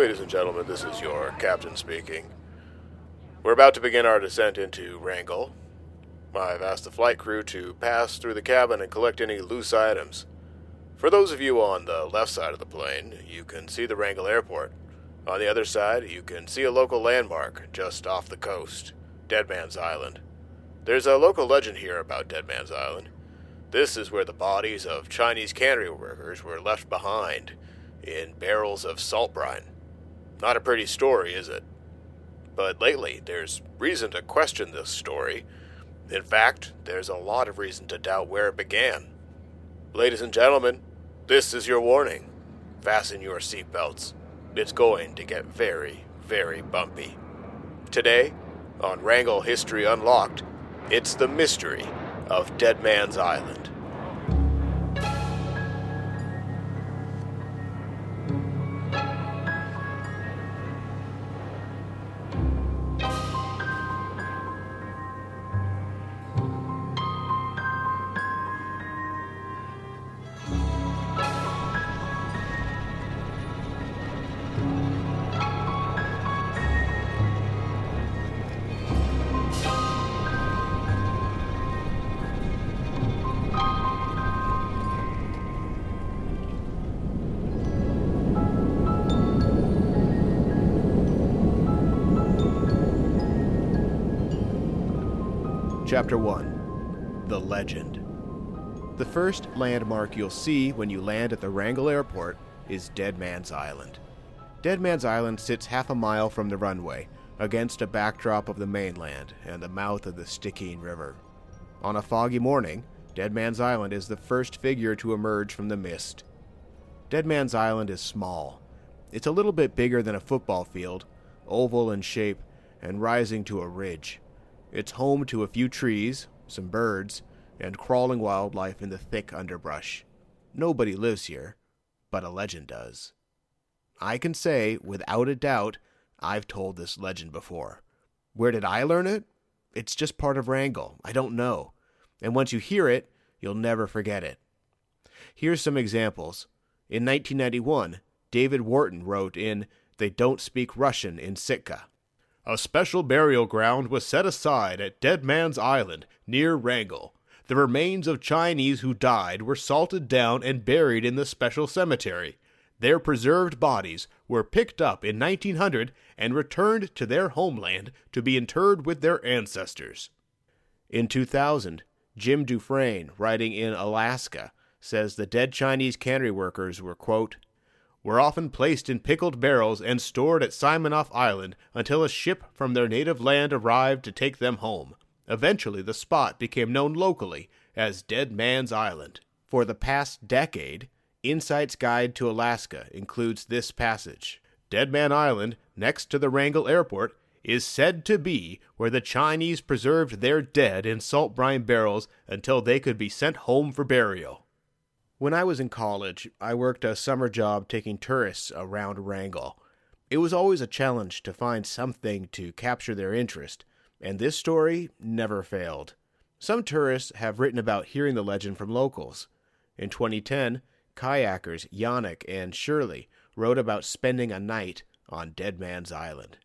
Ladies and gentlemen, this is your captain speaking. We're about to begin our descent into Wrangell. I've asked the flight crew to pass through the cabin and collect any loose items. For those of you on the left side of the plane, you can see the Wrangell Airport. On the other side, you can see a local landmark just off the coast, Deadmans Island. There's a local legend here about Deadmans Island. This is where the bodies of Chinese cannery workers were left behind in barrels of salt brine. Not a pretty story, is it? But lately, there's reason to question this story. In fact, there's a lot of reason to doubt where it began. Ladies and gentlemen, this is your warning. Fasten your seatbelts. It's going to get very, very bumpy. Today, on Wrangell History Unlocked, it's the mystery of Deadmans Island. Chapter 1. The Legend. The first landmark you'll see when you land at the Wrangell Airport is Deadmans Island. Deadmans Island sits half a mile from the runway, against a backdrop of the mainland and the mouth of the Stickeen River. On a foggy morning, Deadmans Island is the first figure to emerge from the mist. Deadmans Island is small. It's a little bit bigger than a football field, oval in shape, and rising to a ridge. It's home to a few trees, some birds, and crawling wildlife in the thick underbrush. Nobody lives here, but a legend does. I can say, without a doubt, I've told this legend before. Where did I learn it? It's just part of Wrangell. I don't know. And once you hear it, you'll never forget it. Here's some examples. In 1991, David Wharton wrote in They Don't Speak Russian in Sitka. A special burial ground was set aside at Deadmans Island, near Wrangell. The remains of Chinese who died were salted down and buried in the special cemetery. Their preserved bodies were picked up in 1900 and returned to their homeland to be interred with their ancestors. In 2000, Jim Dufresne, writing in Alaska, says the dead Chinese cannery workers were, quote, were often placed in pickled barrels and stored at Simonoff Island until a ship from their native land arrived to take them home. Eventually, the spot became known locally as Deadmans Island. For the past decade, Insight's Guide to Alaska includes this passage. Deadman Island, next to the Wrangell Airport, is said to be where the Chinese preserved their dead in salt brine barrels until they could be sent home for burial. When I was in college, I worked a summer job taking tourists around Wrangell. It was always a challenge to find something to capture their interest, and this story never failed. Some tourists have written about hearing the legend from locals. In 2010, kayakers Yannick and Shirley wrote about spending a night on Deadmans Island.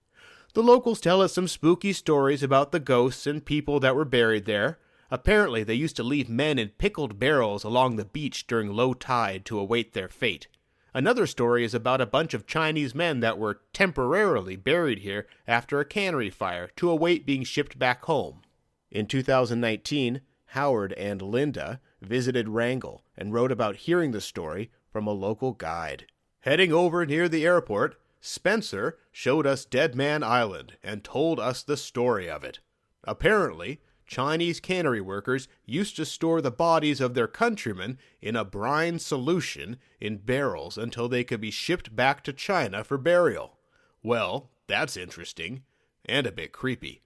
The locals tell us some spooky stories about the ghosts and people that were buried there. Apparently, they used to leave men in pickled barrels along the beach during low tide to await their fate. Another story is about a bunch of Chinese men that were temporarily buried here after a cannery fire to await being shipped back home. In 2019, Howard and Linda visited Wrangell and wrote about hearing the story from a local guide. Heading over near the airport, Spencer showed us Deadman Island and told us the story of it. Apparently, Chinese cannery workers used to store the bodies of their countrymen in a brine solution in barrels until they could be shipped back to China for burial. Well, that's interesting, and a bit creepy.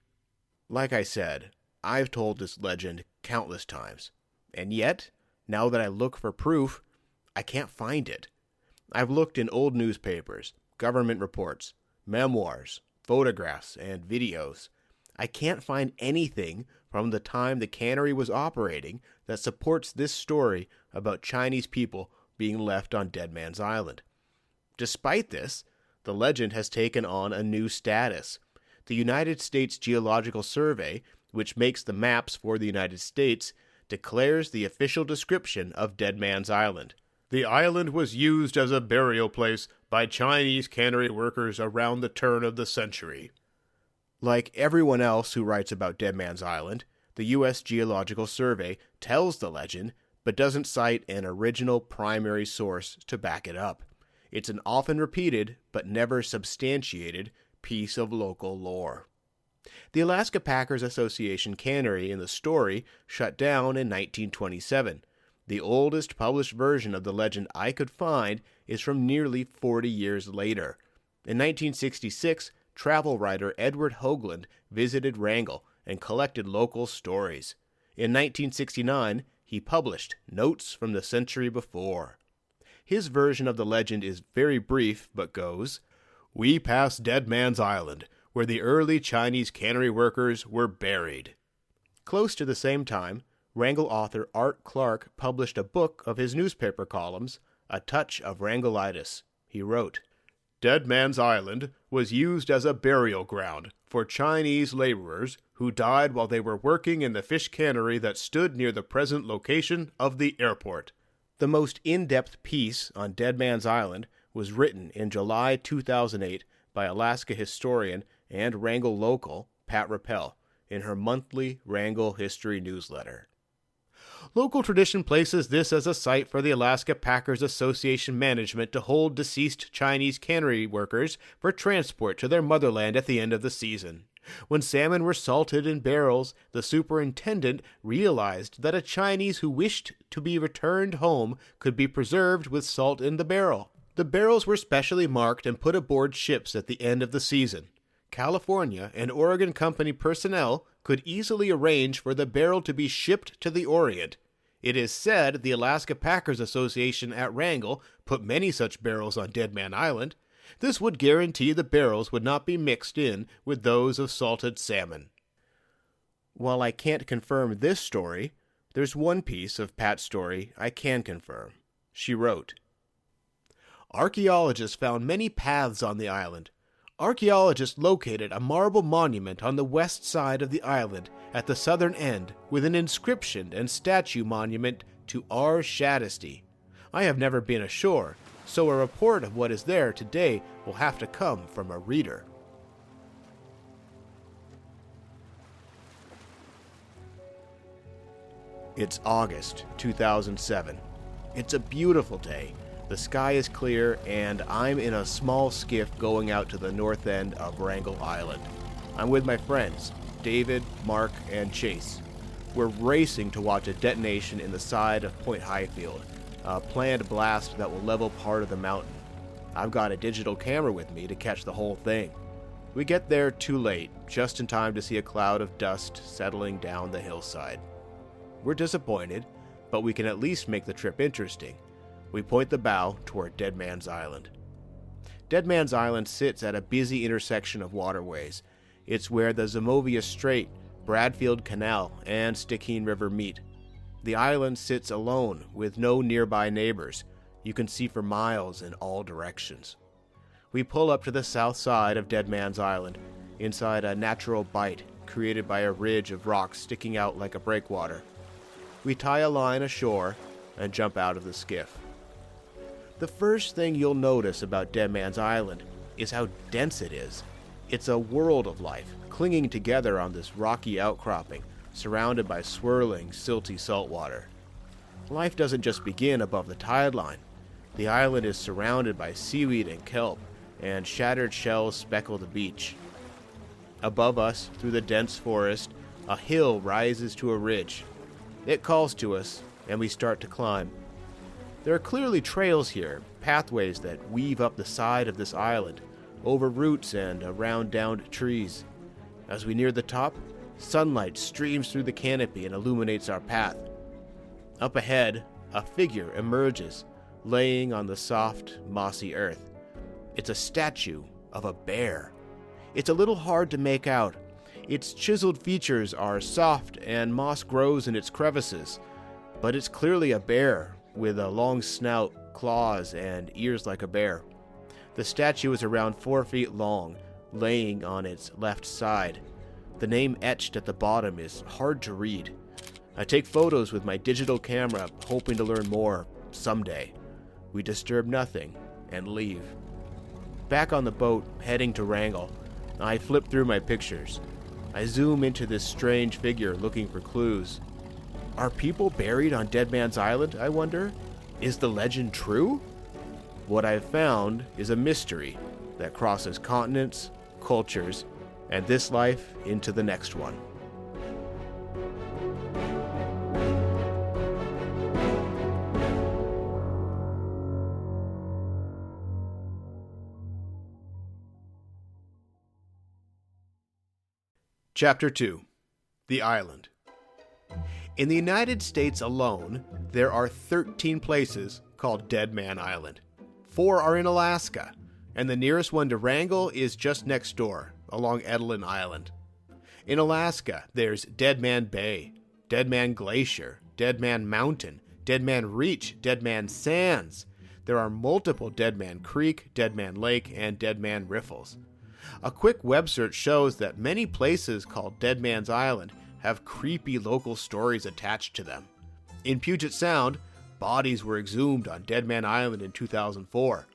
Like I said, I've told this legend countless times, and yet, now that I look for proof, I can't find it. I've looked in old newspapers, government reports, memoirs, photographs, and videos. I can't find anything from the time the cannery was operating that supports this story about Chinese people being left on Deadman's Island. Despite this, the legend has taken on a new status. The United States Geological Survey, which makes the maps for the United States, declares the official description of Deadman's Island. The island was used as a burial place by Chinese cannery workers around the turn of the century. Like everyone else who writes about Deadman's Island, the U.S. Geological Survey tells the legend, but doesn't cite an original primary source to back it up. It's an often repeated, but never substantiated, piece of local lore. The Alaska Packers Association cannery in the story shut down in 1927. The oldest published version of the legend I could find is from nearly 40 years later. In 1966, travel writer Edward Hoagland visited Wrangell and collected local stories. In 1969, he published Notes from the Century Before. His version of the legend is very brief, but goes, "We passed Deadman's Island, where the early Chinese cannery workers were buried." Close to the same time, Wrangell author Art Clark published a book of his newspaper columns, A Touch of Wrangellitis. He wrote, "Deadman's Island was used as a burial ground for Chinese laborers who died while they were working in the fish cannery that stood near the present location of the airport." The most in-depth piece on Deadman's Island was written in July 2008 by Alaska historian and Wrangell local Pat Rappel in her monthly Wrangell History newsletter. Local tradition places this as a site for the Alaska Packers Association management to hold deceased Chinese cannery workers for transport to their motherland at the end of the season. When salmon were salted in barrels, the superintendent realized that a Chinese who wished to be returned home could be preserved with salt in the barrel. The barrels were specially marked and put aboard ships at the end of the season. California and Oregon Company personnel could easily arrange for the barrel to be shipped to the Orient. It is said the Alaska Packers Association at Wrangell put many such barrels on Deadman Island. This would guarantee the barrels would not be mixed in with those of salted salmon. While I can't confirm this story, there's one piece of Pat's story I can confirm. She wrote, "Archaeologists found many paths on the island. Archaeologists located a marble monument on the west side of the island at the southern end with an inscription and statue monument to R. Shadisty. I have never been ashore, so a report of what is there today will have to come from a reader." It's August 2007. It's a beautiful day. The sky is clear, and I'm in a small skiff going out to the north end of Wrangell Island. I'm with my friends, David, Mark, and Chase. We're racing to watch a detonation in the side of Point Highfield, a planned blast that will level part of the mountain. I've got a digital camera with me to catch the whole thing. We get there too late, just in time to see a cloud of dust settling down the hillside. We're disappointed, but we can at least make the trip interesting. We point the bow toward Deadman's Island. Deadman's Island sits at a busy intersection of waterways. It's where the Zimovia Strait, Bradfield Canal, and Stickeen River meet. The island sits alone with no nearby neighbors. You can see for miles in all directions. We pull up to the south side of Deadman's Island, inside a natural bight created by a ridge of rocks sticking out like a breakwater. We tie a line ashore and jump out of the skiff. The first thing you'll notice about Deadman's Island is how dense it is. It's a world of life, clinging together on this rocky outcropping, surrounded by swirling, silty saltwater. Life doesn't just begin above the tide line. The island is surrounded by seaweed and kelp, and shattered shells speckle the beach. Above us, through the dense forest, a hill rises to a ridge. It calls to us, and we start to climb. There are clearly trails here, pathways that weave up the side of this island, over roots and around downed trees. As we near the top, sunlight streams through the canopy and illuminates our path. Up ahead, a figure emerges, laying on the soft, mossy earth. It's a statue of a bear. It's a little hard to make out. Its chiseled features are soft and moss grows in its crevices, but it's clearly a bear with a long snout, claws, and ears like a bear. The statue is around 4 feet long, laying on its left side. The name etched at the bottom is hard to read. I take photos with my digital camera, hoping to learn more someday. We disturb nothing and leave. Back on the boat, heading to Wrangell, I flip through my pictures. I zoom into this strange figure looking for clues. Are people buried on Deadmans Island, I wonder? Is the legend true? What I've found is a mystery that crosses continents, cultures, and this life into the next one. Chapter 2. The Island. In the United States alone, there are 13 places called Deadman Island. 4 are in Alaska, and the nearest one to Wrangell is just next door, along Edelin Island. In Alaska, there's Deadman Bay, Deadman Glacier, Deadman Mountain, Deadman Reach, Deadman Sands. There are multiple Deadman Creek, Deadman Lake, and Deadman Riffles. A quick web search shows that many places called Deadman's Island have creepy local stories attached to them. In Puget Sound, bodies were exhumed on Deadman Island in 2004.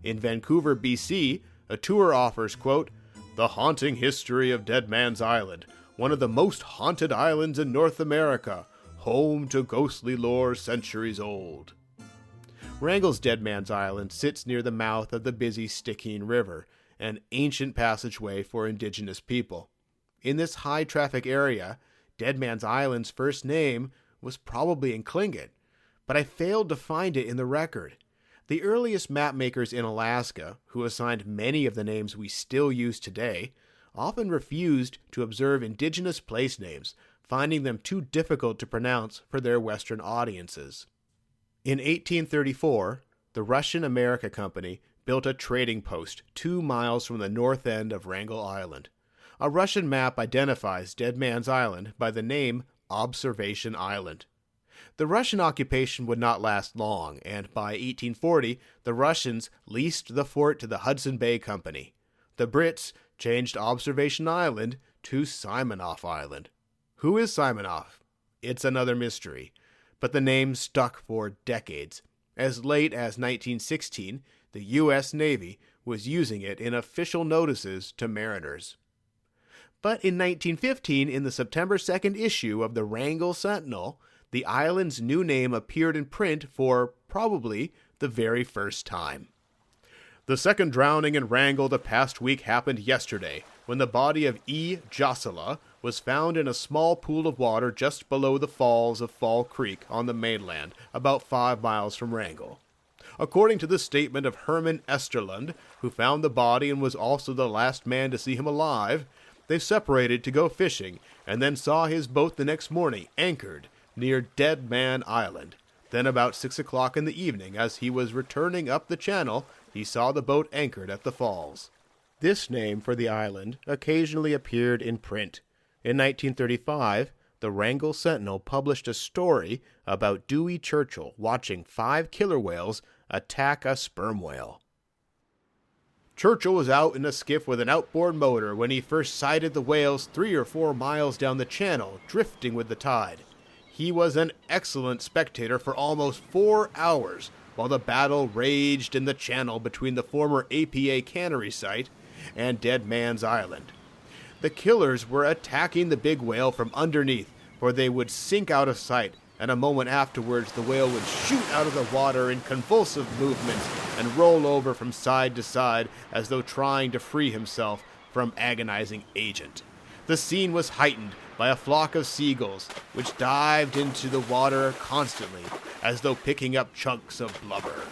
In Vancouver, BC, a tour offers, quote, "The haunting history of Deadman's Island, one of the most haunted islands in North America, home to ghostly lore centuries old." Wrangell's Deadman's Island sits near the mouth of the busy Stickeen River, an ancient passageway for indigenous people. In this high-traffic area, Deadman's Island's first name was probably in Tlingit, but I failed to find it in the record. The earliest mapmakers in Alaska, who assigned many of the names we still use today, often refused to observe indigenous place names, finding them too difficult to pronounce for their Western audiences. In 1834, the Russian America Company built a trading post 2 miles from the north end of Wrangell Island. A Russian map identifies Deadman's Island by the name Observation Island. The Russian occupation would not last long, and by 1840, the Russians leased the fort to the Hudson Bay Company. The Brits changed Observation Island to Simonoff Island. Who is Simonoff? It's another mystery, but the name stuck for decades. As late as 1916, the U.S. Navy was using it in official notices to mariners. But in 1915, in the September 2nd issue of the Wrangell Sentinel, the island's new name appeared in print for probably the very first time. "The second drowning in Wrangell the past week happened yesterday, when the body of E. Jossela was found in a small pool of water just below the falls of Fall Creek on the mainland, about 5 miles from Wrangell. According to the statement of Herman Esterlund, who found the body and was also the last man to see him alive, they separated to go fishing, and then saw his boat the next morning anchored near Deadman Island. Then about 6 o'clock in the evening, as he was returning up the channel, he saw the boat anchored at the falls." This name for the island occasionally appeared in print. In 1935, the Wrangell Sentinel published a story about Dewey Churchill watching 5 killer whales attack a sperm whale. "Churchill was out in a skiff with an outboard motor when he first sighted the whales 3 or 4 miles down the channel, drifting with the tide. He was an excellent spectator for almost 4 hours while the battle raged in the channel between the former APA cannery site and Deadman's Island. The killers were attacking the big whale from underneath, for they would sink out of sight, and a moment afterwards the whale would shoot out of the water in convulsive movements and roll over from side to side as though trying to free himself from agonizing agent. The scene was heightened by a flock of seagulls, which dived into the water constantly, as though picking up chunks of blubber."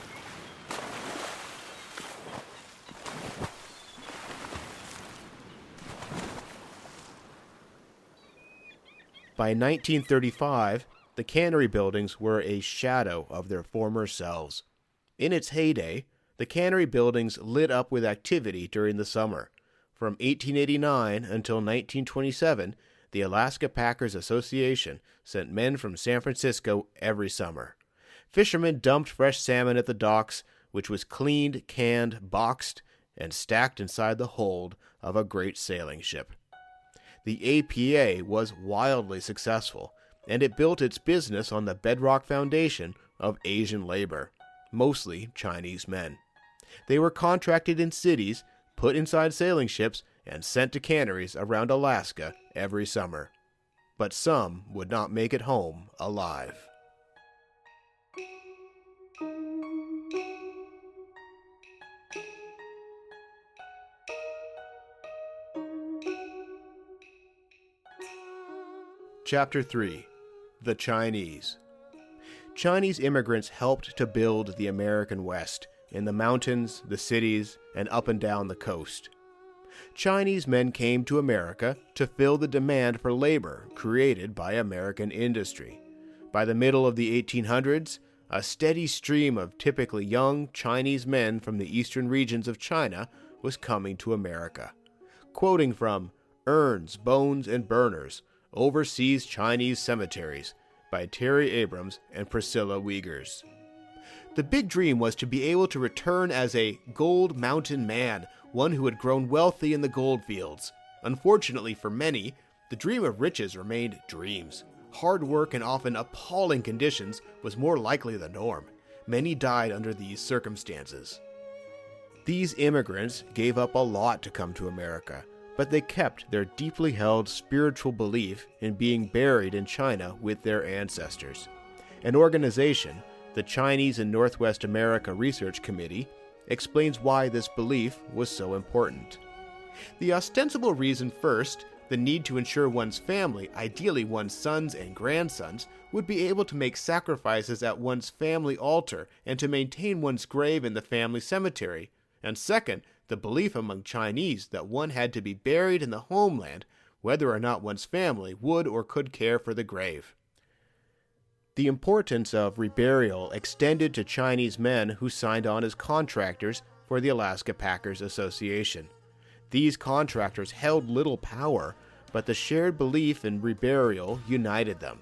By 1935, the cannery buildings were a shadow of their former selves. In its heyday, the cannery buildings lit up with activity during the summer. From 1889 until 1927, the Alaska Packers Association sent men from San Francisco every summer. Fishermen dumped fresh salmon at the docks, which was cleaned, canned, boxed, and stacked inside the hold of a great sailing ship. The APA was wildly successful, and it built its business on the bedrock foundation of Asian labor, mostly Chinese men. They were contracted in cities, put inside sailing ships, and sent to canneries around Alaska every summer. But some would not make it home alive. Chapter 3. The Chinese. Chinese immigrants helped to build the American West, in the mountains, the cities, and up and down the coast. Chinese men came to America to fill the demand for labor created by American industry. By the middle of the 1800s, a steady stream of typically young Chinese men from the eastern regions of China was coming to America. Quoting from Urns, Bones, and Burners, Overseas Chinese Cemeteries by Terry Abrams and Priscilla Wiegers. The big dream was to be able to return as a gold mountain man, one who had grown wealthy in the gold fields. Unfortunately for many, the dream of riches remained dreams. Hard work and often appalling conditions was more likely the norm. Many died under these circumstances. These immigrants gave up a lot to come to America, but they kept their deeply held spiritual belief in being buried in China with their ancestors. An organization, the Chinese in Northwest America Research Committee, explains why this belief was so important. The ostensible reason first, the need to ensure one's family, ideally one's sons and grandsons, would be able to make sacrifices at one's family altar and to maintain one's grave in the family cemetery. And second, the belief among Chinese that one had to be buried in the homeland, whether or not one's family would or could care for the grave. The importance of reburial extended to Chinese men who signed on as contractors for the Alaska Packers Association. These contractors held little power, but the shared belief in reburial united them.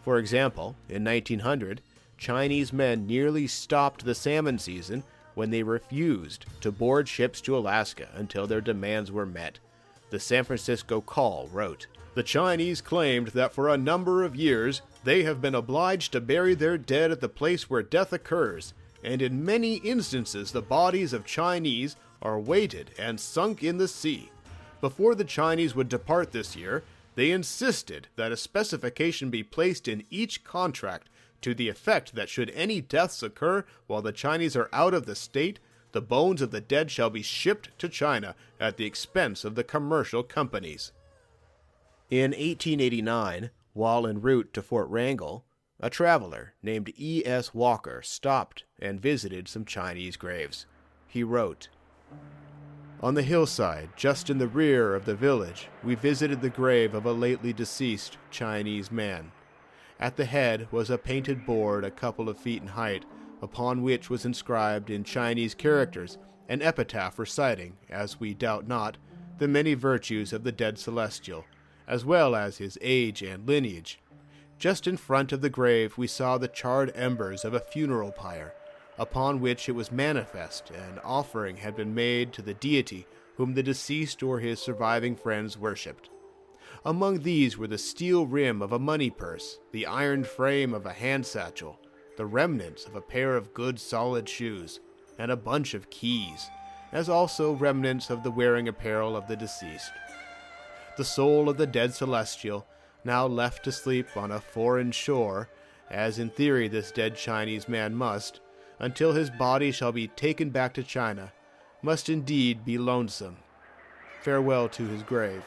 For example, in 1900, Chinese men nearly stopped the salmon season when they refused to board ships to Alaska until their demands were met. The San Francisco Call wrote, "The Chinese claimed that for a number of years they have been obliged to bury their dead at the place where death occurs, and in many instances the bodies of Chinese are weighted and sunk in the sea. Before the Chinese would depart this year, they insisted that a specification be placed in each contract to the effect that should any deaths occur while the Chinese are out of the state, the bones of the dead shall be shipped to China at the expense of the commercial companies." In 1889, while en route to Fort Wrangell, a traveler named E.S. Walker stopped and visited some Chinese graves. He wrote, "On the hillside, just in the rear of the village, we visited the grave of a lately deceased Chinese man. At the head was a painted board a couple of feet in height, upon which was inscribed in Chinese characters an epitaph reciting, as we doubt not, the many virtues of the dead celestial, as well as his age and lineage. Just in front of the grave we saw the charred embers of a funeral pyre, upon which it was manifest an offering had been made to the deity whom the deceased or his surviving friends worshipped. Among these were the steel rim of a money purse, the iron frame of a hand satchel, the remnants of a pair of good solid shoes, and a bunch of keys, as also remnants of the wearing apparel of the deceased. The soul of the dead celestial, now left to sleep on a foreign shore, as in theory this dead Chinese man must, until his body shall be taken back to China, must indeed be lonesome. Farewell to his grave."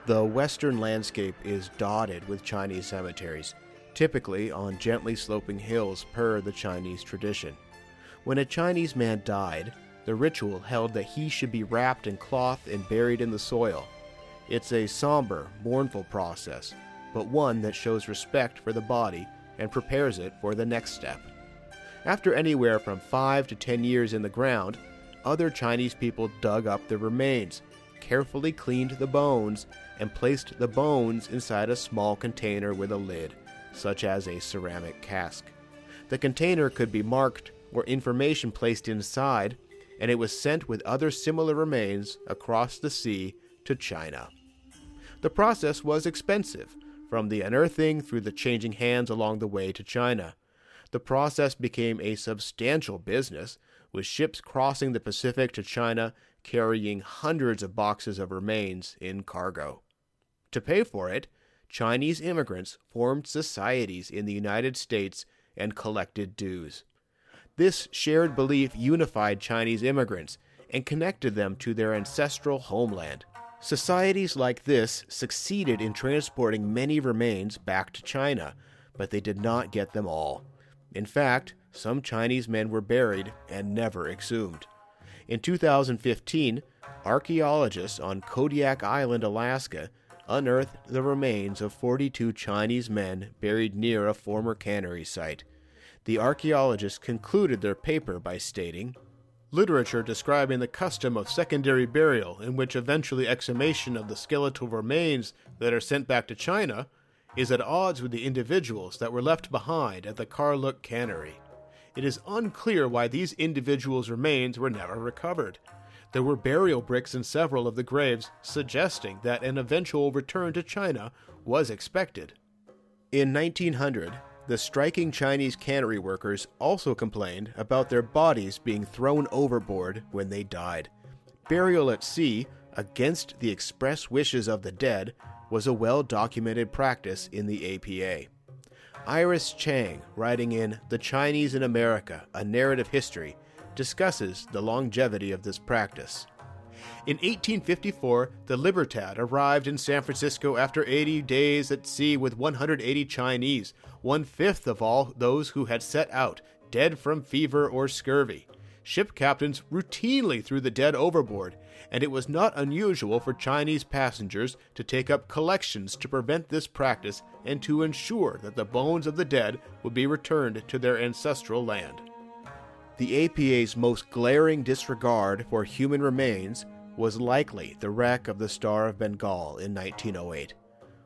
The western landscape is dotted with Chinese cemeteries, typically on gently sloping hills per the Chinese tradition. When a Chinese man died, the ritual held that he should be wrapped in cloth and buried in the soil. It's a somber, mournful process, but one that shows respect for the body and prepares it for the next step. After anywhere from 5 to 10 years in the ground, other Chinese people dug up the remains, carefully cleaned the bones, and placed the bones inside a small container with a lid, such as a ceramic cask. The container could be marked or information placed inside, and it was sent with other similar remains across the sea to China. The process was expensive, from the unearthing through the changing hands along the way to China. The process became a substantial business, with ships crossing the Pacific to China carrying hundreds of boxes of remains in cargo. To pay for it, Chinese immigrants formed societies in the United States and collected dues. This shared belief unified Chinese immigrants and connected them to their ancestral homeland. Societies like this succeeded in transporting many remains back to China, but they did not get them all. In fact, some Chinese men were buried and never exhumed. In 2015, archaeologists on Kodiak Island, Alaska, unearthed the remains of 42 Chinese men buried near a former cannery site. The archaeologists concluded their paper by stating, "Literature describing the custom of secondary burial, in which eventually exhumation of the skeletal remains that are sent back to China is at odds with the individuals that were left behind at the Karluk cannery. It is unclear why these individuals' remains were never recovered. There were burial bricks in several of the graves, suggesting that an eventual return to China was expected." In 1900, the striking Chinese cannery workers also complained about their bodies being thrown overboard when they died. Burial at sea, against the express wishes of the dead, was a well-documented practice in the APA. Iris Chang, writing in The Chinese in America, A Narrative History, discusses the longevity of this practice. In 1854, the Libertad arrived in San Francisco after 80 days at sea with 180 Chinese, one-fifth of all those who had set out, dead from fever or scurvy. Ship captains routinely threw the dead overboard, and it was not unusual for Chinese passengers to take up collections to prevent this practice and to ensure that the bones of the dead would be returned to their ancestral land. The APA's most glaring disregard for human remains was likely the wreck of the Star of Bengal in 1908.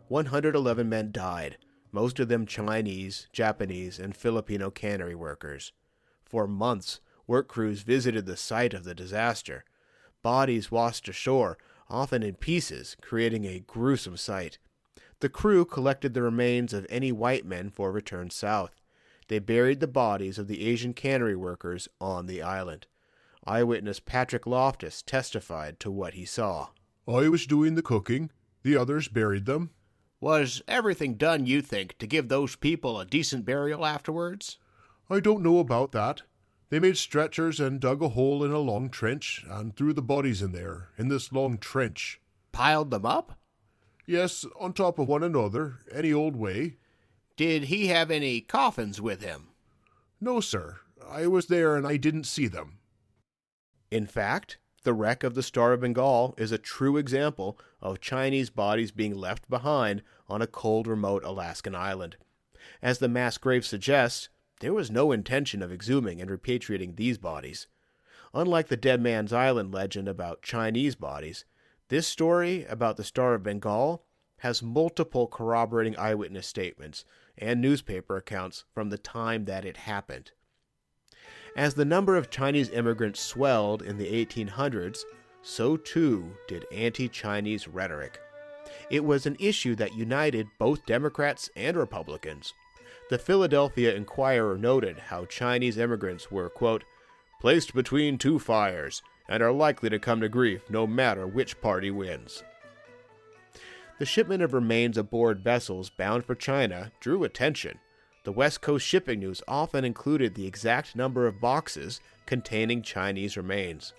111 men died, most of them Chinese, Japanese, and Filipino cannery workers. For months, work crews visited the site of the disaster. Bodies washed ashore, often in pieces, creating a gruesome sight. The crew collected the remains of any white men for return south. They buried the bodies of the Asian cannery workers on the island. Eyewitness Patrick Loftus testified to what he saw. "I was doing the cooking. The others buried them." "Was everything done, you think, to give those people a decent burial afterwards?" "I don't know about that. They made stretchers and dug a hole in a long trench and threw the bodies in there, in this long trench." "Piled them up?" "Yes, on top of one another, any old way." "Did he have any coffins with him?" "No, sir. I was there and I didn't see them." In fact, the wreck of the Star of Bengal is a true example of Chinese bodies being left behind on a cold, remote Alaskan island. As the mass grave suggests, there was no intention of exhuming and repatriating these bodies. Unlike the Deadmans Island legend about Chinese bodies, this story about the Star of Bengal has multiple corroborating eyewitness statements and newspaper accounts from the time that it happened. As the number of Chinese immigrants swelled in the 1800s, so too did anti-Chinese rhetoric. It was an issue that united both Democrats and Republicans. The Philadelphia Inquirer noted how Chinese immigrants were, quote, "placed between two fires and are likely to come to grief no matter which party wins." The shipment of remains aboard vessels bound for China drew attention. The West Coast shipping news often included the exact number of boxes containing Chinese remains.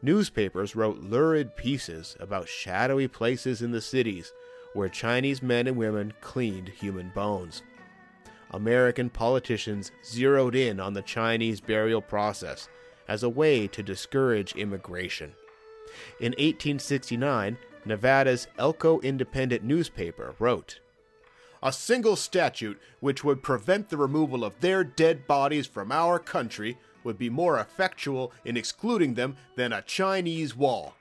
Newspapers wrote lurid pieces about shadowy places in the cities where Chinese men and women cleaned human bones. American politicians zeroed in on the Chinese burial process as a way to discourage immigration. In 1869, Nevada's Elko Independent newspaper wrote, "A single statute which would prevent the removal of their dead bodies from our country would be more effectual in excluding them than a Chinese wall.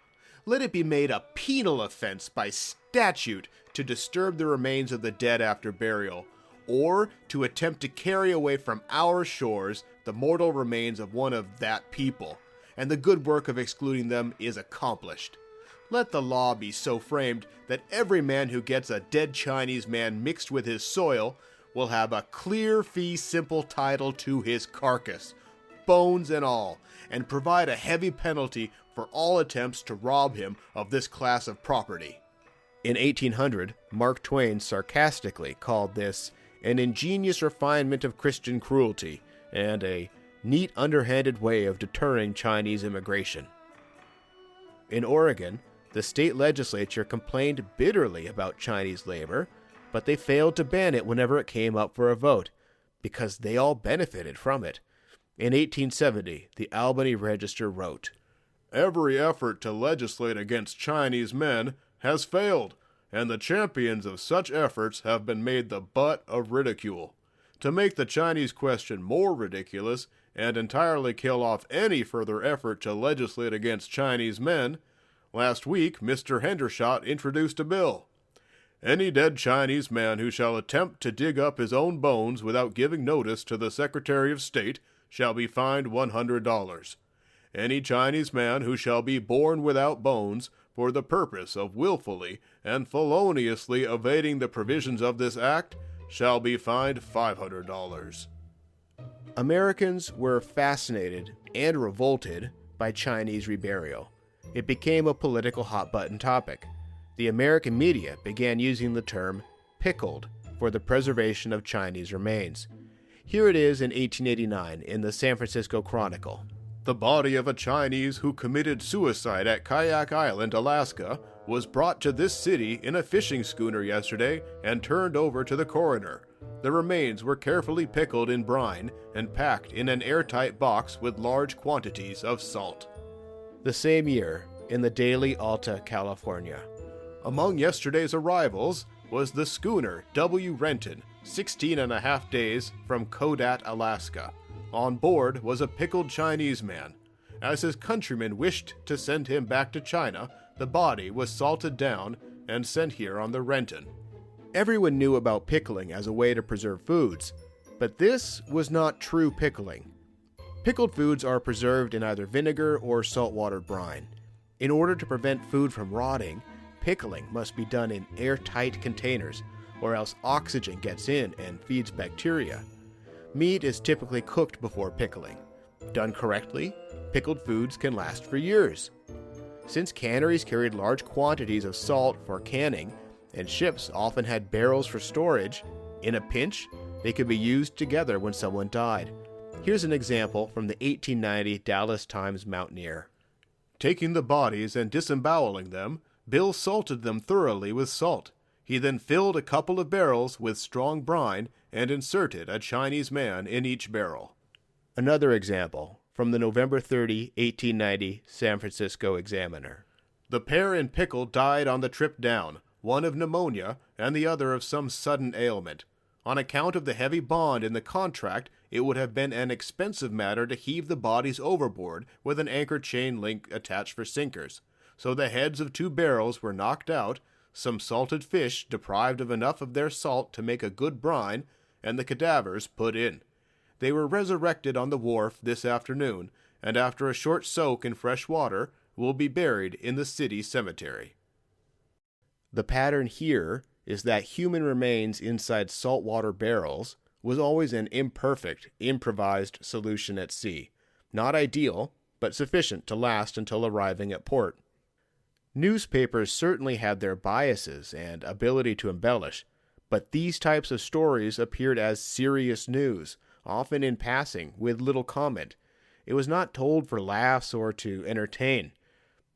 Let it be made a penal offense by statute to disturb the remains of the dead after burial, or to attempt to carry away from our shores the mortal remains of one of that people, and the good work of excluding them is accomplished. Let the law be so framed that every man who gets a dead Chinese man mixed with his soil will have a clear fee simple title to his carcass, bones and all, and provide a heavy penalty for all attempts to rob him of this class of property. In 1800, Mark Twain sarcastically called this an ingenious refinement of Christian cruelty and a neat underhanded way of deterring Chinese immigration. In Oregon, the state legislature complained bitterly about Chinese labor, but they failed to ban it whenever it came up for a vote, because they all benefited from it. In 1870, the Albany Register wrote, "Every effort to legislate against Chinese men has failed, and the champions of such efforts have been made the butt of ridicule. To make the Chinese question more ridiculous and entirely kill off any further effort to legislate against Chinese men, last week Mr. Hendershot introduced a bill. Any dead Chinese man who shall attempt to dig up his own bones without giving notice to the Secretary of State shall be fined $100. Any Chinese man who shall be born without bones for the purpose of willfully and feloniously evading the provisions of this act shall be fined $500. Americans were fascinated and revolted by Chinese reburial. It became a political hot-button topic. The American media began using the term pickled for the preservation of Chinese remains. Here it is in 1889 in the San Francisco Chronicle. The body of a Chinese who committed suicide at Kayak Island, Alaska, was brought to this city in a fishing schooner yesterday and turned over to the coroner. The remains were carefully pickled in brine and packed in an airtight box with large quantities of salt. The same year, in the Daily Alta, California. Among yesterday's arrivals was the schooner W. Renton, 16 and a half days from Kodat, Alaska. On board was a pickled Chinese man. As his countrymen wished to send him back to China, the body was salted down and sent here on the Renton. Everyone knew about pickling as a way to preserve foods, but this was not true pickling. Pickled foods are preserved in either vinegar or saltwater brine. In order to prevent food from rotting, pickling must be done in airtight containers, or else oxygen gets in and feeds bacteria. Meat is typically cooked before pickling. Done correctly, pickled foods can last for years. Since canneries carried large quantities of salt for canning, and ships often had barrels for storage, in a pinch, they could be used together when someone died. Here's an example from the 1890 Dallas Times Mountaineer. Taking the bodies and disemboweling them, Bill salted them thoroughly with salt. He then filled a couple of barrels with strong brine and inserted a Chinese man in each barrel. Another example from the November 30, 1890 San Francisco Examiner. The pair in pickle died on the trip down, one of pneumonia and the other of some sudden ailment. On account of the heavy bond in the contract, it would have been an expensive matter to heave the bodies overboard with an anchor chain link attached for sinkers. So the heads of 2 barrels were knocked out, some salted fish deprived of enough of their salt to make a good brine, and the cadavers put in. They were resurrected on the wharf this afternoon, and after a short soak in fresh water, will be buried in the city cemetery. The pattern here is that human remains inside saltwater barrels was always an imperfect, improvised solution at sea. Not ideal, but sufficient to last until arriving at port. Newspapers certainly had their biases and ability to embellish, but these types of stories appeared as serious news, often in passing, with little comment. It was not told for laughs or to entertain.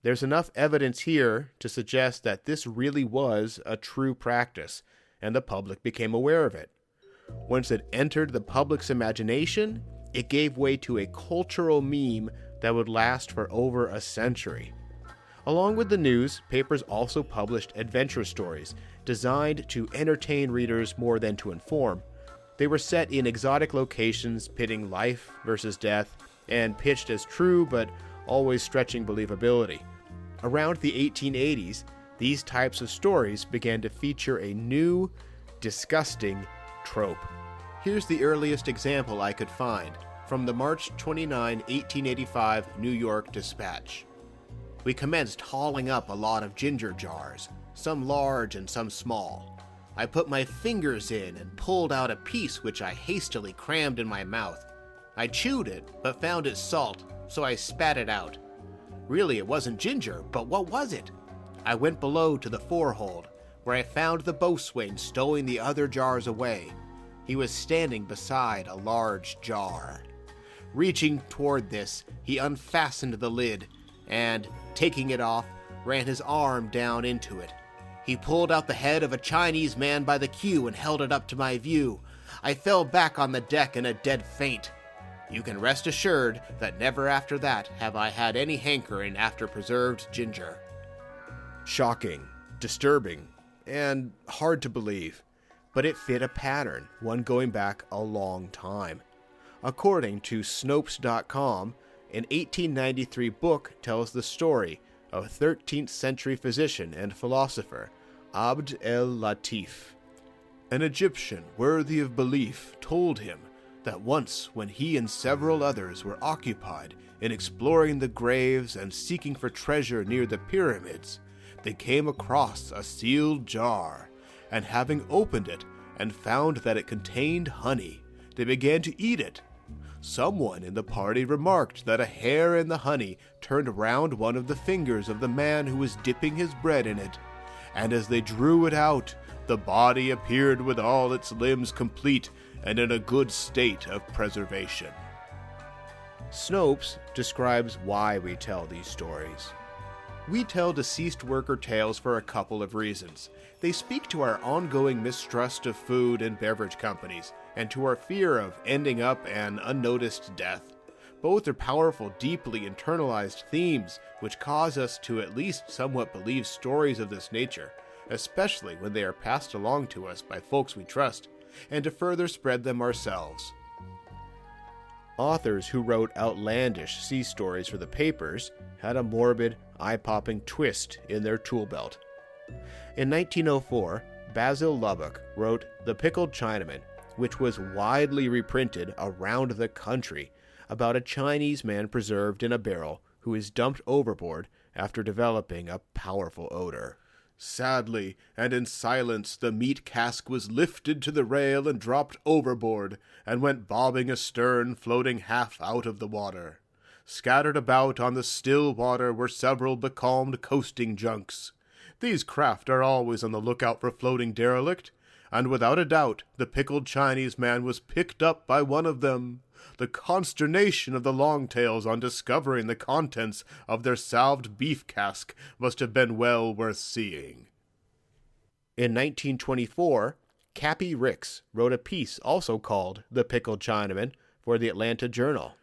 There's enough evidence here to suggest that this really was a true practice, and the public became aware of it. Once it entered the public's imagination, it gave way to a cultural meme that would last for over a century. Along with the news, papers also published adventure stories designed to entertain readers more than to inform. They were set in exotic locations, pitting life versus death, and pitched as true but always stretching believability. Around the 1880s, these types of stories began to feature a new, disgusting, trope. Here's the earliest example I could find, from the March 29, 1885 New York Dispatch. We commenced hauling up a lot of ginger jars, some large and some small. I put my fingers in and pulled out a piece which I hastily crammed in my mouth. I chewed it, but found it salt, so I spat it out. Really, it wasn't ginger, but what was it? I went below to the forehold, where I found the boatswain stowing the other jars away. He was standing beside a large jar. Reaching toward this, he unfastened the lid, and, taking it off, ran his arm down into it. He pulled out the head of a Chinese man by the queue and held it up to my view. I fell back on the deck in a dead faint. You can rest assured that never after that have I had any hankering after preserved ginger. Shocking, disturbing, and hard to believe, but it fit a pattern, one going back a long time. According to Snopes.com, an 1893 book tells the story of 13th century physician and philosopher Abd el-Latif. An Egyptian worthy of belief told him that once when he and several others were occupied in exploring the graves and seeking for treasure near the pyramids, they came across a sealed jar, and having opened it and found that it contained honey, they began to eat it. Someone in the party remarked that a hair in the honey turned round one of the fingers of the man who was dipping his bread in it, and as they drew it out, the body appeared with all its limbs complete and in a good state of preservation. Snopes describes why we tell these stories. We tell deceased worker tales for a couple of reasons. They speak to our ongoing mistrust of food and beverage companies, and to our fear of ending up an unnoticed death. Both are powerful, deeply internalized themes which cause us to at least somewhat believe stories of this nature, especially when they are passed along to us by folks we trust, and to further spread them ourselves. Authors who wrote outlandish sea stories for the papers had a morbid, eye-popping twist in their tool belt. In 1904, Basil Lubbock wrote The Pickled Chinaman, which was widely reprinted around the country, about a Chinese man preserved in a barrel who is dumped overboard after developing a powerful odor. Sadly and in silence the meat cask was lifted to the rail and dropped overboard, and went bobbing astern, floating half out of the water. Scattered about on the still water were several becalmed coasting junks. These craft are always on the lookout for floating derelict, and without a doubt the pickled Chinese man was picked up by one of them. The consternation of the longtails on discovering the contents of their salved beef cask must have been well worth seeing. In 1924, Cappy Ricks wrote a piece also called The Pickled Chinaman for the Atlanta Journal.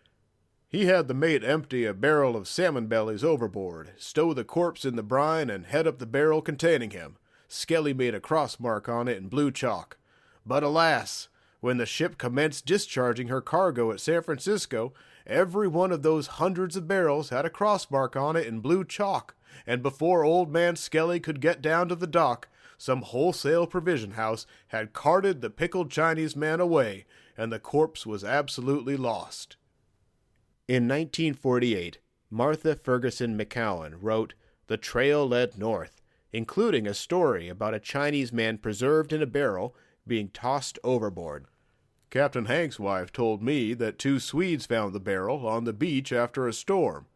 He had the mate empty a barrel of salmon bellies overboard, stow the corpse in the brine, and head up the barrel containing him. Skelly made a cross mark on it in blue chalk. But alas, when the ship commenced discharging her cargo at San Francisco, every one of those hundreds of barrels had a cross mark on it in blue chalk, and before old man Skelly could get down to the dock, some wholesale provision house had carted the pickled Chinese man away, and the corpse was absolutely lost. In 1948, Martha Ferguson McCowan wrote The Trail Led North, including a story about a Chinese man preserved in a barrel being tossed overboard. Captain Hank's wife told me that 2 Swedes found the barrel on the beach after a storm.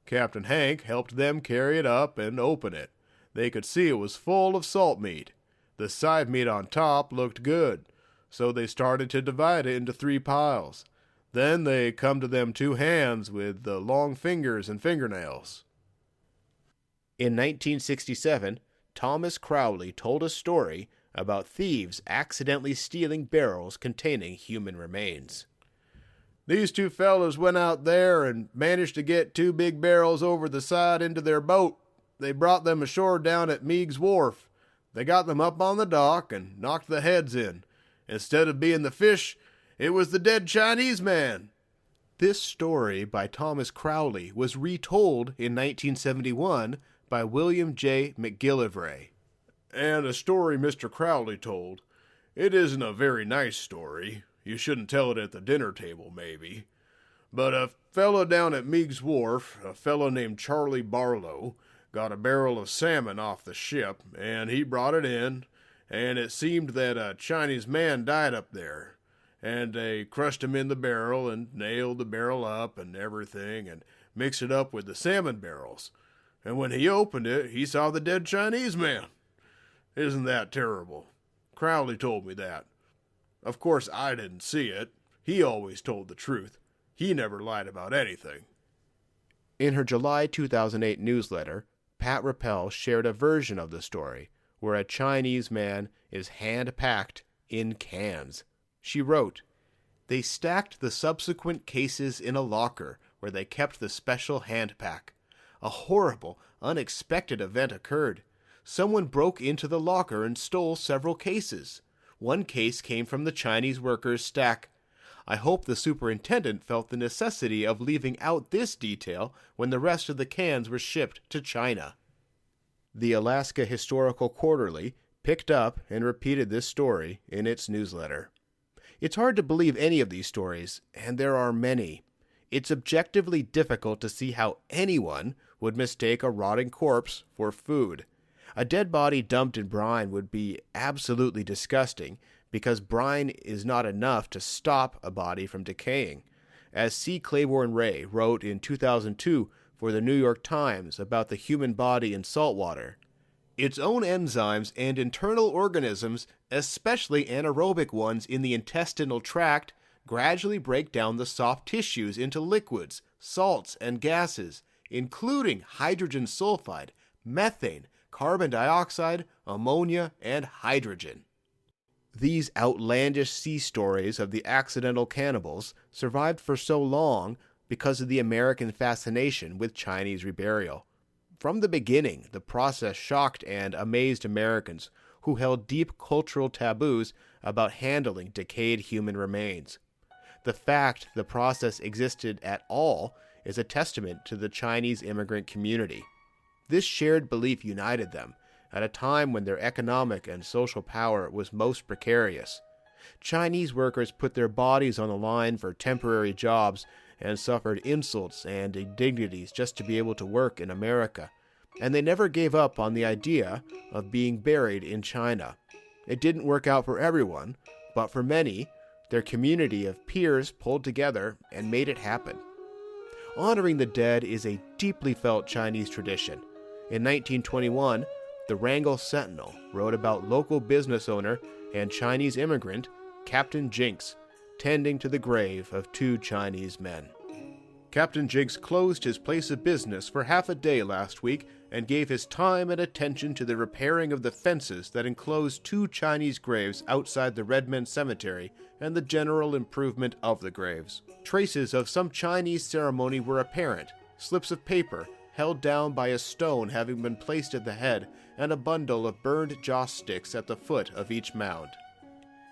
Captain Hank helped them carry it up and open it. They could see it was full of salt meat. The side meat on top looked good, so they started to divide it into 3 piles. Then they come to them 2 hands with the long fingers and fingernails. In 1967, Thomas Crowley told a story about thieves accidentally stealing barrels containing human remains. These 2 fellas went out there and managed to get 2 big barrels over the side into their boat. They brought them ashore down at Meigs Wharf. They got them up on the dock and knocked the heads in. Instead of being the fish, it was the dead Chinese man. This story by Thomas Crowley was retold in 1971 by William J. McGillivray. And a story Mr. Crowley told It isn't a very nice story. You shouldn't tell it at the dinner table, maybe. But a fellow down at Meiggs Wharf, a fellow named Charlie Barlow, got a barrel of salmon off the ship, and he brought it in, and it seemed that a Chinese man died up there. And they crushed him in the barrel and nailed the barrel up and everything and mixed it up with the salmon barrels. And when he opened it, he saw the dead Chinese man. Isn't that terrible? Crowley told me that. Of course, I didn't see it. He always told the truth. He never lied about anything. In her July 2008 newsletter, Pat Rappel shared a version of the story where a Chinese man is hand-packed in cans. She wrote, "They stacked the subsequent cases in a locker where they kept the special hand-pack. A horrible, unexpected event occurred. Someone broke into the locker and stole several cases. One case came from the Chinese workers' stack. I hope the superintendent felt the necessity of leaving out this detail when the rest of the cans were shipped to China." The Alaska Historical Quarterly picked up and repeated this story in its newsletter. It's hard to believe any of these stories, and there are many. It's objectively difficult to see how anyone would mistake a rotting corpse for food. A dead body dumped in brine would be absolutely disgusting because brine is not enough to stop a body from decaying. As C. Claiborne Ray wrote in 2002 for the New York Times about the human body in salt water, its own enzymes and internal organisms, especially anaerobic ones in the intestinal tract, gradually break down the soft tissues into liquids, salts, and gases, including hydrogen sulfide, methane, carbon dioxide, ammonia, and hydrogen. These outlandish sea stories of the accidental cannibals survived for so long because of the American fascination with Chinese reburial. From the beginning, the process shocked and amazed Americans who held deep cultural taboos about handling decayed human remains. The fact the process existed at all is a testament to the Chinese immigrant community. This shared belief united them at a time when their economic and social power was most precarious. Chinese workers put their bodies on the line for temporary jobs and suffered insults and indignities just to be able to work in America, and they never gave up on the idea of being buried in China. It didn't work out for everyone, but for many, their community of peers pulled together and made it happen. Honoring the dead is a deeply felt Chinese tradition. In 1921, the Wrangell Sentinel wrote about local business owner and Chinese immigrant Captain Jinks tending to the grave of two Chinese men. Captain Jinks closed his place of business for half a day last week and gave his time and attention to the repairing of the fences that enclosed two Chinese graves outside the Redmond Cemetery and the general improvement of the graves. Traces of some Chinese ceremony were apparent, slips of paper held down by a stone having been placed at the head and a bundle of burned joss sticks at the foot of each mound.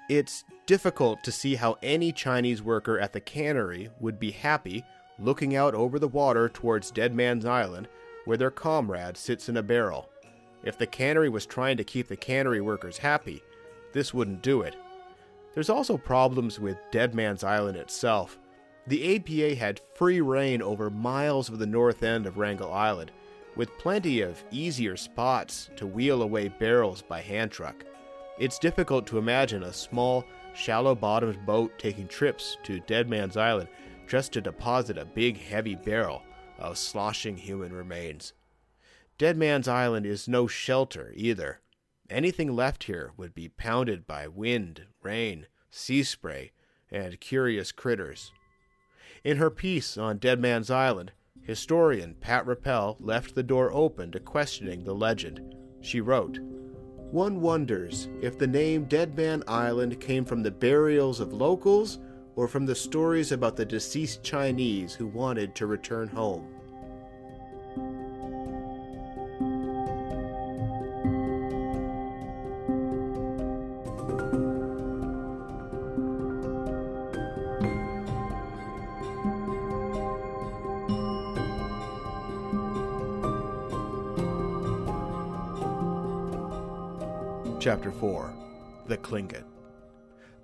It's difficult to see how any Chinese worker at the cannery would be happy looking out over the water towards Deadmans Island, where their comrade sits in a barrel. If the cannery was trying to keep the cannery workers happy, this wouldn't do it. There's also problems with Deadmans Island itself. The APA had free reign over miles of the north end of Wrangell Island, with plenty of easier spots to wheel away barrels by hand truck. It's difficult to imagine a small, shallow-bottomed boat taking trips to Deadman's Island just to deposit a big, heavy barrel of sloshing human remains. Deadman's Island is no shelter either. Anything left here would be pounded by wind, rain, sea spray, and curious critters. In her piece on Deadman's Island, historian Pat Rappel left the door open to questioning the legend. She wrote, "One wonders if the name Deadman Island came from the burials of locals or from the stories about the deceased Chinese who wanted to return home." Chapter 4. The Tlingit.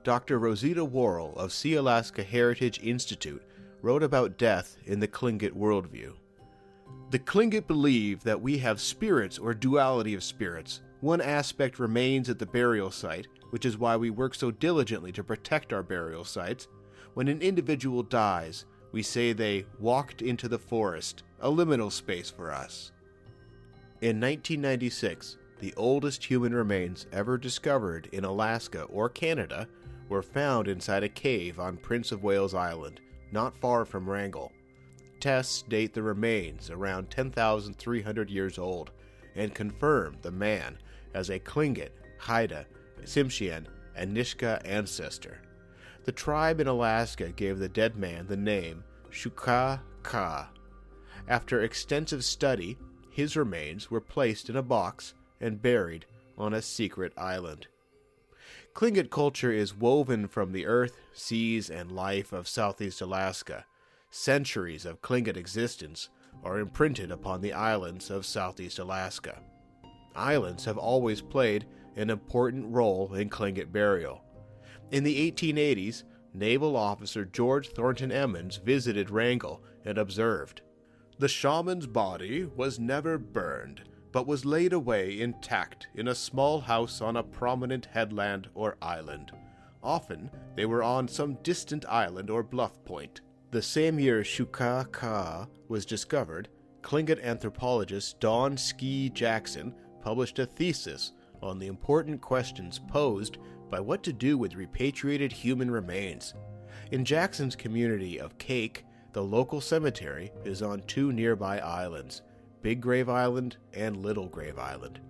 Dr. Rosita Worrell of Sea-Alaska Heritage Institute wrote about death in the Tlingit worldview. The Tlingit believe that we have spirits or duality of spirits. One aspect remains at the burial site, which is why we work so diligently to protect our burial sites. When an individual dies, we say they walked into the forest, a liminal space for us. In 1996, the oldest human remains ever discovered in Alaska or Canada were found inside a cave on Prince of Wales Island, not far from Wrangell. Tests date the remains around 10,300 years old and confirm the man as a Tlingit, Haida, Tsimshian, and Nisga'a ancestor. The tribe in Alaska gave the dead man the name Shuka-Ka. After extensive study, his remains were placed in a box and buried on a secret island. Tlingit culture is woven from the earth, seas, and life of Southeast Alaska. Centuries of Tlingit existence are imprinted upon the islands of Southeast Alaska. Islands have always played an important role in Tlingit burial. In the 1880s, naval officer George Thornton Emmons visited Wrangell and observed, "The shaman's body was never burned, but was laid away intact in a small house on a prominent headland or island. Often they were on some distant island or bluff point." The same year Shuka-Ka was discovered, Tlingit anthropologist Don Ski Jackson published a thesis on the important questions posed by what to do with repatriated human remains. In Jackson's community of Cake, the local cemetery is on two nearby islands, Big Grave Island and Little Grave Island.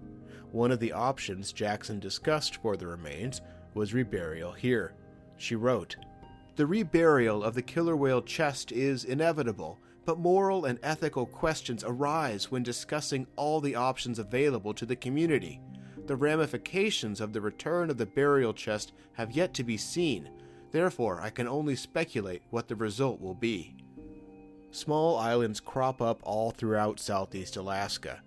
One of the options Jackson discussed for the remains was reburial here. She wrote, "The reburial of the killer whale chest is inevitable, but moral and ethical questions arise when discussing all the options available to the community. The ramifications of the return of the burial chest have yet to be seen. Therefore, I can only speculate what the result will be." Small islands crop up all throughout Southeast Alaska.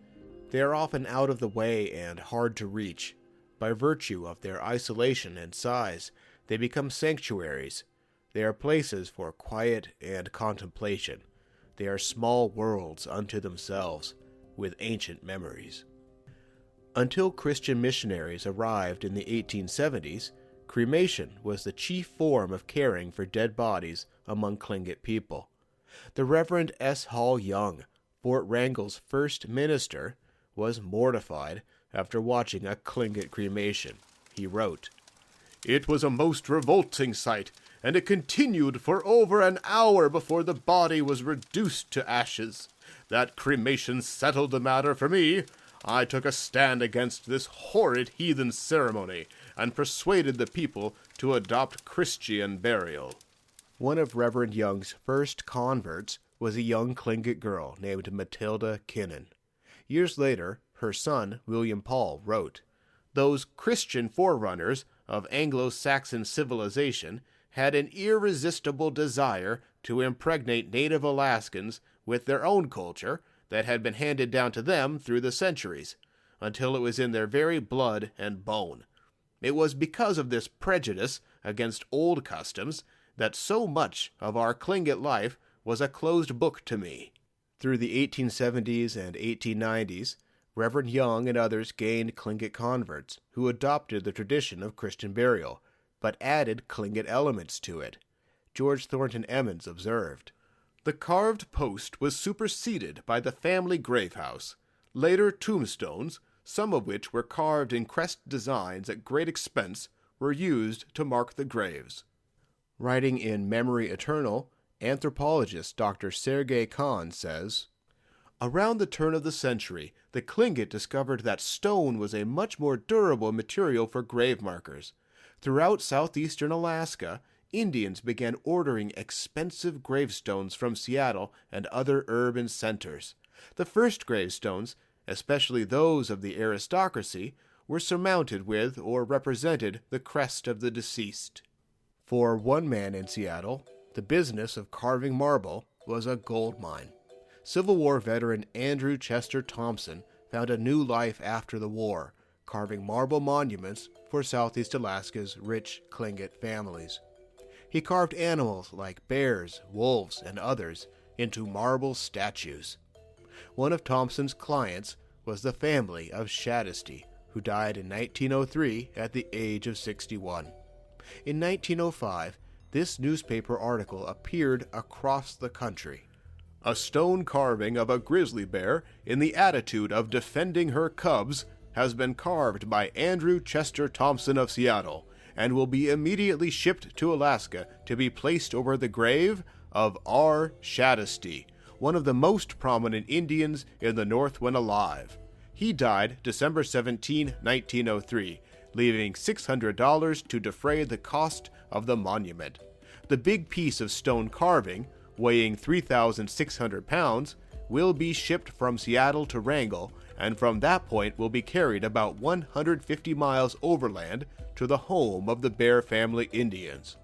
They are often out of the way and hard to reach. By virtue of their isolation and size, they become sanctuaries. They are places for quiet and contemplation. They are small worlds unto themselves, with ancient memories. Until Christian missionaries arrived in the 1870s, cremation was the chief form of caring for dead bodies among Tlingit people. The Reverend S. Hall Young, Fort Wrangell's first minister, was mortified after watching a Tlingit cremation. He wrote, "It was a most revolting sight, and it continued for over an hour before the body was reduced to ashes. That cremation settled the matter for me. I took a stand against this horrid heathen ceremony and persuaded the people to adopt Christian burial." One of Reverend Young's first converts was a young Tlingit girl named Matilda Kinnan. Years later, her son, William Paul, wrote, "Those Christian forerunners of Anglo-Saxon civilization had an irresistible desire to impregnate native Alaskans with their own culture that had been handed down to them through the centuries, until it was in their very blood and bone. It was because of this prejudice against old customs that so much of our Tlingit life was a closed book to me." Through the 1870s and 1890s, Reverend Young and others gained Tlingit converts who adopted the tradition of Christian burial, but added Tlingit elements to it. George Thornton Emmons observed, "The carved post was superseded by the family gravehouse. Later tombstones, some of which were carved in crest designs at great expense, were used to mark the graves." Writing in Memory Eternal, anthropologist Dr. Sergei Kahn says, "Around the turn of the century, the Tlingit discovered that stone was a much more durable material for grave markers. Throughout southeastern Alaska, Indians began ordering expensive gravestones from Seattle and other urban centers. The first gravestones, especially those of the aristocracy, were surmounted with or represented the crest of the deceased. For one man in Seattle, the business of carving marble was a gold mine. Civil War veteran Andrew Chester Thompson found a new life after the war, carving marble monuments for Southeast Alaska's rich Tlingit families. He carved animals like bears, wolves, and others into marble statues. One of Thompson's clients was the family of Shadisty, who died in 1903 at the age of 61. In 1905, this newspaper article appeared across the country. A stone carving of a grizzly bear in the attitude of defending her cubs has been carved by Andrew Chester Thompson of Seattle and will be immediately shipped to Alaska to be placed over the grave of R. Shadisty, one of the most prominent Indians in the North when alive. He died December 17, 1903, leaving $600 to defray the cost of the monument. The big piece of stone carving, weighing 3,600 pounds, will be shipped from Seattle to Wrangell, and from that point will be carried about 150 miles overland to the home of the Bear family Indians.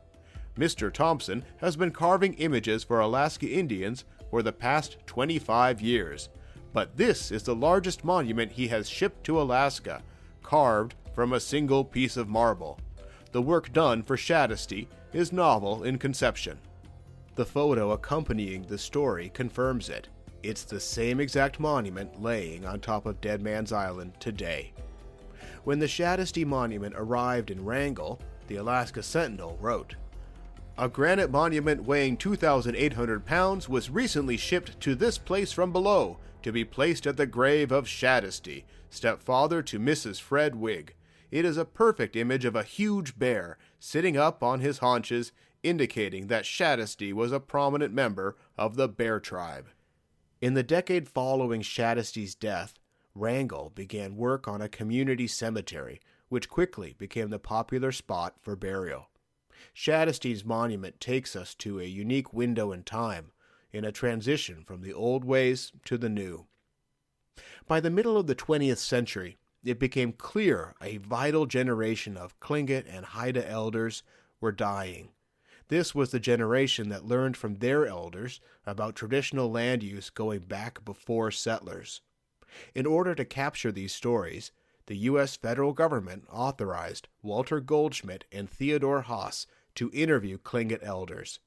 Mr. Thompson has been carving images for Alaska Indians for the past 25 years, but this is the largest monument he has shipped to Alaska, carved from a single piece of marble. The work done for Shadisty is novel in conception. The photo accompanying the story confirms it. It's the same exact monument laying on top of Deadmans Island today. When the Shadisty monument arrived in Wrangell, the Alaska Sentinel wrote, "A granite monument weighing 2,800 pounds was recently shipped to this place from below to be placed at the grave of Shadisty, stepfather to Mrs. Fred Wigg. It is a perfect image of a huge bear sitting up on his haunches, indicating that Shadisty was a prominent member of the bear tribe." In the decade following Shadisty's death, Wrangell began work on a community cemetery, which quickly became the popular spot for burial. Shadisty's monument takes us to a unique window in time, in a transition from the old ways to the new. By the middle of the 20th century, it became clear a vital generation of Tlingit and Haida elders were dying. This was the generation that learned from their elders about traditional land use going back before settlers. In order to capture these stories, the U.S. federal government authorized Walter Goldschmidt and Theodore Haas to interview Tlingit elders.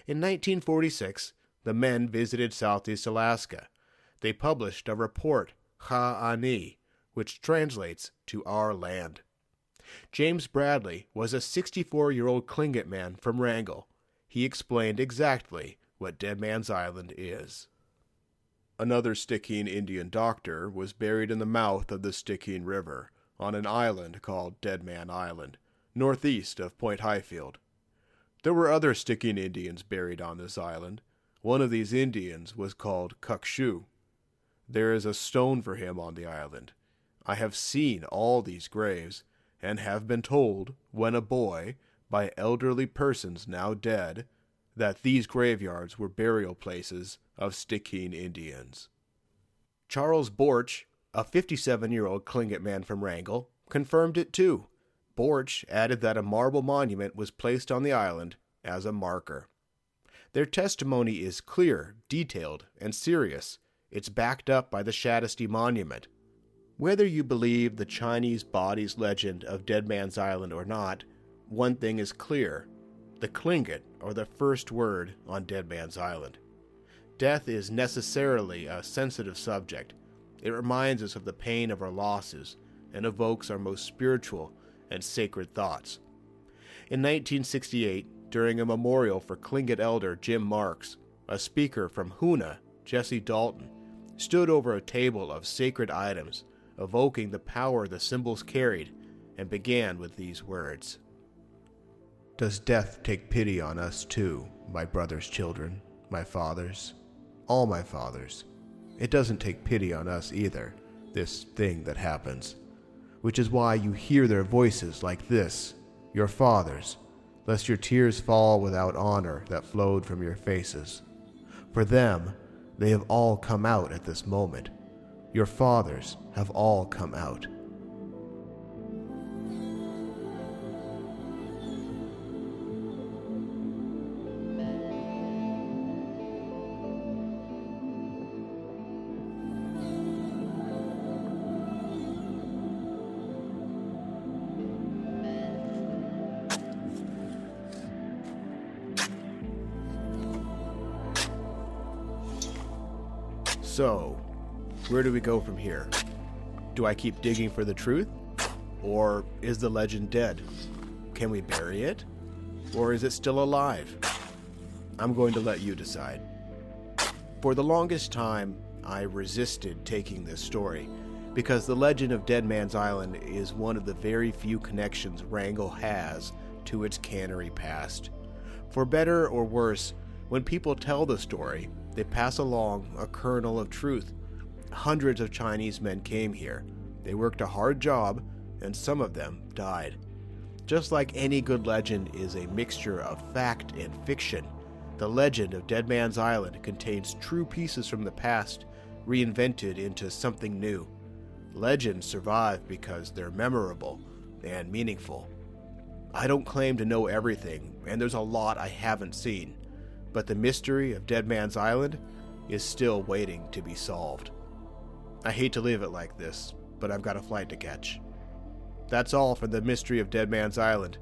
In 1946, the men visited Southeast Alaska. They published a report, Ha'ani, which translates to Our Land. James Bradley was a 64-year-old Tlingit man from Wrangell. He explained exactly what Deadmans Island is. Another Stickeen Indian doctor was buried in the mouth of the Stickeen River on an island called Deadman Island, northeast of Point Highfield. There were other Stickeen Indians buried on this island. One of these Indians was called Kukshu. There is a stone for him on the island. I have seen all these graves, and have been told, when a boy, by elderly persons now dead, that these graveyards were burial places of Stickeen Indians. Charles Borch, a 57-year-old Tlingit man from Wrangell, confirmed it too. Borch added that a marble monument was placed on the island as a marker. Their testimony is clear, detailed, and serious. It's backed up by the Shadisty monument. Whether you believe the Chinese bodies legend of Deadman's Island or not, one thing is clear. The Tlingit are the first word on Deadman's Island. Death is necessarily a sensitive subject. It reminds us of the pain of our losses and evokes our most spiritual and sacred thoughts. In 1968, during a memorial for Tlingit elder Jim Marks, a speaker from Hoona, Jesse Dalton, stood over a table of sacred items, evoking the power the symbols carried, and began with these words. "Does death take pity on us too, my brother's children, my fathers, all my fathers? It doesn't take pity on us either, this thing that happens, which is why you hear their voices like this, your fathers, lest your tears fall without honor that flowed from your faces. For them, they have all come out at this moment. Your fathers have all come out." So, where do we go from here? Do I keep digging for the truth? Or is the legend dead? Can we bury it? Or is it still alive? I'm going to let you decide. For the longest time, I resisted taking this story because the legend of Deadmans Island is one of the very few connections Wrangell has to its cannery past. For better or worse, when people tell the story, they pass along a kernel of truth. Hundreds of Chinese men came here. They worked a hard job, and some of them died. Just like any good legend is a mixture of fact and fiction, the legend of Deadmans Island contains true pieces from the past, reinvented into something new. Legends survive because they're memorable and meaningful. I don't claim to know everything, and there's a lot I haven't seen, but the mystery of Deadmans Island is still waiting to be solved. I hate to leave it like this, but I've got a flight to catch. That's all for the mystery of Deadmans Island.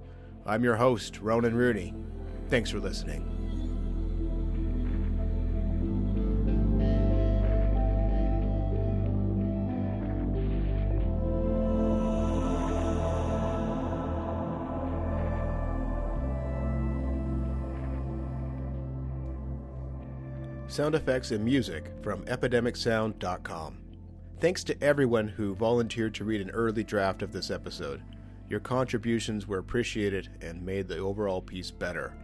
I'm your host, Ronan Rooney. Thanks for listening. Sound effects and music from epidemicsound.com. Thanks to everyone who volunteered to read an early draft of this episode. Your contributions were appreciated and made the overall piece better.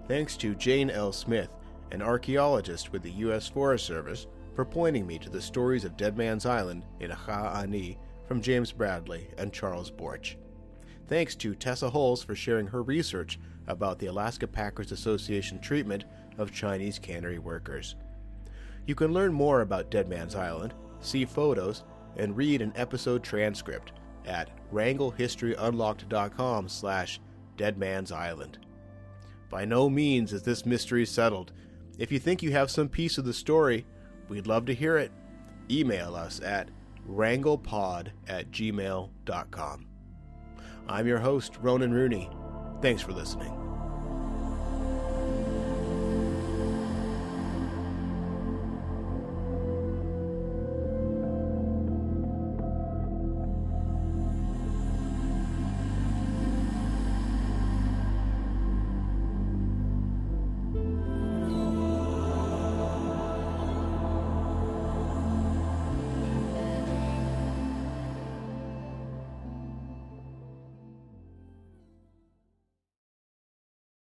Thanks to Jane L. Smith, an archaeologist with the U.S. Forest Service, for pointing me to the stories of Deadmans Island in Ha'ani from James Bradley and Charles Borch. Thanks to Tessa Holes for sharing her research about the Alaska Packers Association treatment of Chinese cannery workers. You can learn more about Deadmans Island, see photos, and read an episode transcript at wranglehistoryunlocked.com/Deadmans Island. By no means is this mystery settled. If you think you have some piece of the story, we'd love to hear it. Email us at wranglepod@gmail.com. I'm your host, Ronan Rooney. Thanks for listening.